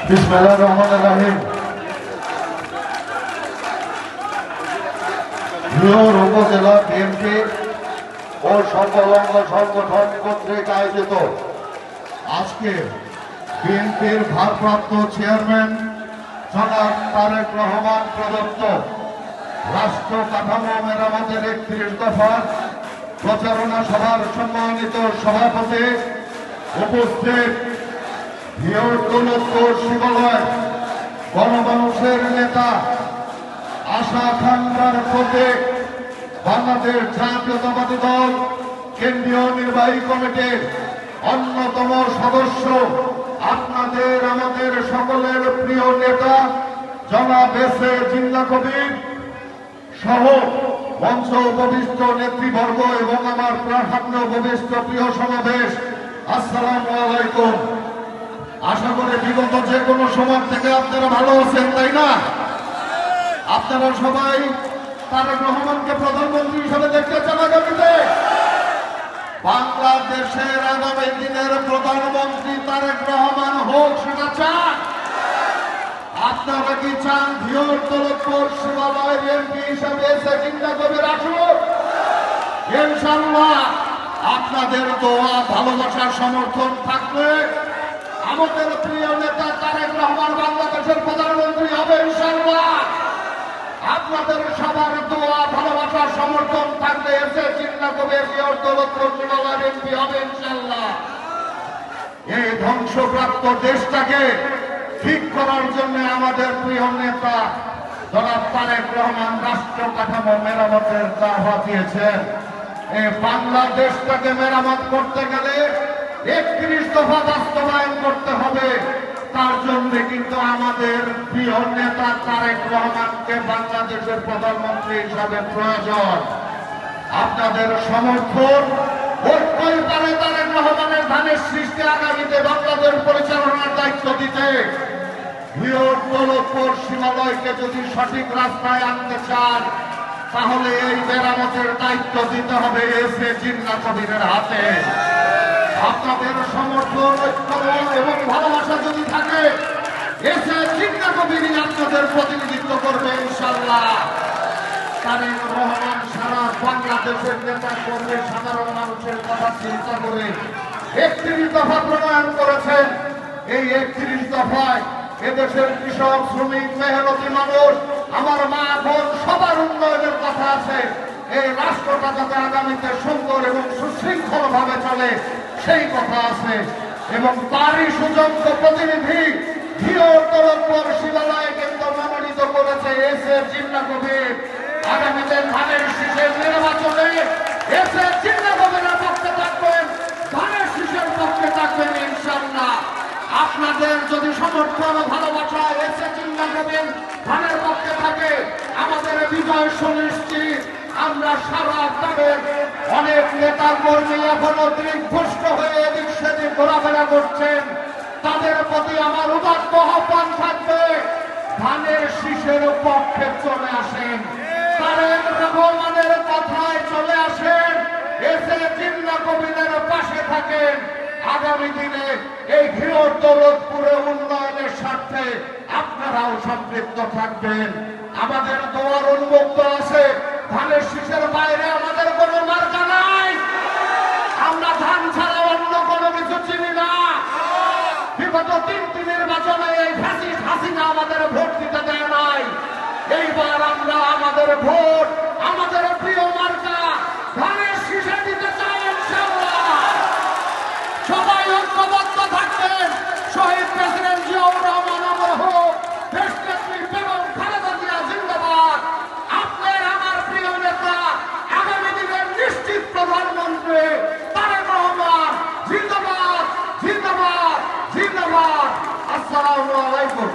বিসমিল্লাহির রহমানির রহিম। ঘিওর উপজেলা বিএনপি ও সংলগ্ন সংগঠন কর্তৃক আয়োজিত আজকে বিএনপির ভারপ্রাপ্ত চেয়ারম্যান জনাব তারেক রহমান প্রদত্ত রাষ্ট্র কাঠামো মেরামতের 31 দফা প্রচারণা সভার সম্মানিত সভাপতি, উপস্থিত ঘিওর দৌলতপুর শিবালয় গণমানুষের নেতা, আশা আকাঙ্ক্ষার প্রতীক, বাংলাদেশ জাতীয়তাবাদী দল কেন্দ্রীয় নির্বাহী কমিটির অন্যতম সদস্য, আপনাদের আমাদের সকলের প্রিয় নেতা জনাব এস.এ. জিন্নাহ কবির সহ মঞ্চ উপবিষ্ট নেতৃবর্গ এবং আমার প্রাণাত্ম উপবিষ্ট প্রিয় সমাবেশ, আসসালামু আলাইকুম। আশা করি বিগত যে কোনো সময় থেকে আপনারা ভালো আছেন, তাই না? আপনারা সবাই তারেক রহমানকে প্রধানমন্ত্রী হিসেবে দেখতে চান আগামীতে? বাংলাদেশের আগামী দিনের প্রধানমন্ত্রী তারেক রহমান হোক, সেটা চান? আপনারা কি চান ঘিওর দৌলতপুর শিবালয় এমপি হিসাবে এসে জিন্নাহ কবির আসুক? ইনশাআল্লাহ আপনাদের দোয়া, ভালোবাসার সমর্থন থাকলে আমাদের প্রিয় নেতা তারেক রহমান বাংলাদেশের প্রধানমন্ত্রী হবে ইনশাআল্লাহ। আপনাদের সবার দোয়া, ভালোবাসার সমর্থন থাকলে এসে জিন্নাহ কবির ঘিওর দৌলতপুর শিবালয় এমপি হবে ইনশাআল্লাহ। এই ধ্বংসপ্রাপ্ত দেশটাকে ঠিক করার জন্য আমাদের প্রিয় নেতা জনাব তারেক রহমান রাষ্ট্র কাঠামো মেরামতের দাওয়াত দিয়েছেন। এই বাংলাদেশটাকে মেরামত করতে গেলে 31 দফা বাস্তবায়ন করতে হবে। তার জন্য কিন্তু আমাদের প্রিয় নেতা তারেক রহমানকে বাংলাদেশের প্রধানমন্ত্রী হিসাবে প্রয়োজন। আপনাদের সমর্থন, ঐক্যই পারে তারেক রহমানের ধানের সৃষ্টি আগামীতে বাংলাদেশ পরিচালনার দায়িত্ব দিতে। ঘিওর দৌলতপুর শিবালয়কে যদি সঠিক রাস্তায় আনতে চান, তাহলে এই মেরামতের দায়িত্ব দিতে হবে এস.এ. জিন্নাহ কবিরের হাতে। আপনাদের সমর্থন, ঐক্য এবং ভালোবাসা যদি থাকে, এস.এ. জিন্নাহ কবিরই আপনাদের প্রতিনিধিত্ব করবে ইনশাআল্লাহ। তারেক রহমান সারা বাংলাদেশের নেতা কর্মী, সাধারণ মানুষের কথা চিন্তা করে 31 দফা প্রণয়ন করেছেন। এই 31 দফায় এদেশের কৃষক, শ্রমিক, মেহনতি মানুষ, আমার মা বোন সবার উন্নয়নের কথা আছে। এই রাষ্ট্রটা যাতে আগামীতে সুন্দর এবং সুশৃঙ্খল ভাবে চলে, সেই কথা আছে। এবং তারই সুযোগ্য প্রতিনিধি ঘিওর দৌলতপুর শিবালয়ে কিন্তু মনোনীত করেছে এস.এ. জিন্নাহ কবির। আগামীতে ধানের শীষের নির্বাচনে এস.এ. জিন্নাহ কবিরের পক্ষে থাকবেন, ধানের শীষের পক্ষে থাকবেন ইনশাআল্লাহ। আপনাদের যদি সমর্থন ও ভালোবাসা এস.এ. জিন্নাহ কবির ধানের পক্ষে থাকে, আমাদের বিজয় সুনিশ্চিত। আমরা সারা আপনাদের অনেক নেতা কর্মী এখনো দিকভ্রষ্ট হয়ে এদিক সেদিক ঘোরাফেরা করছেন, তাদের প্রতি আমার উদাত্ত আহ্বান থাকবে, ধানের শীষের পক্ষে চলে আসেন, তারেক রহমানের কথায় চলে আসেন, এস.এ. জিন্নাহ কবিরের পাশে থাকেন। আগামী দিনে এই ঘিওর দৌলতপুরে উন্নয়নের স্বার্থে আপনারাও সম্পৃক্ত থাকবেন। আমাদের দোয়ার উন্মুক্ত আছে। ধানের শীষের বাইরে আমাদের কোনো মার্কা নাই। আমরা ধান ছাড়া অন্য কোনো কিছু চিনি না। বিগত 3টি নির্বাচনে এই ফ্যাসিস্ট হাসিনা আমাদের ভোট দিতে দেয় নাই। এইবার আমরা আমাদের ভোট, আমাদের প্রিয় মার্কা ধানের শীষে দিতে চাই ইনশাআল্লাহ। সবাই ঐক্যবদ্ধ থাকবেন। শহীদ প্রেসিডেন্ট জিয়াউর রহমান অমর হোক, দেশনেত্রী বেগম খালেদা জিয়া জিন্দাবাদ। আপনার আমার প্রিয় নেতা, আগামী দিনের নিশ্চিত প্রধানমন্ত্রী তারেক রহমান জিন্দাবাদ, জিন্দাবাদ, জিন্দাবাদ। আসসালামু আলাইকুম।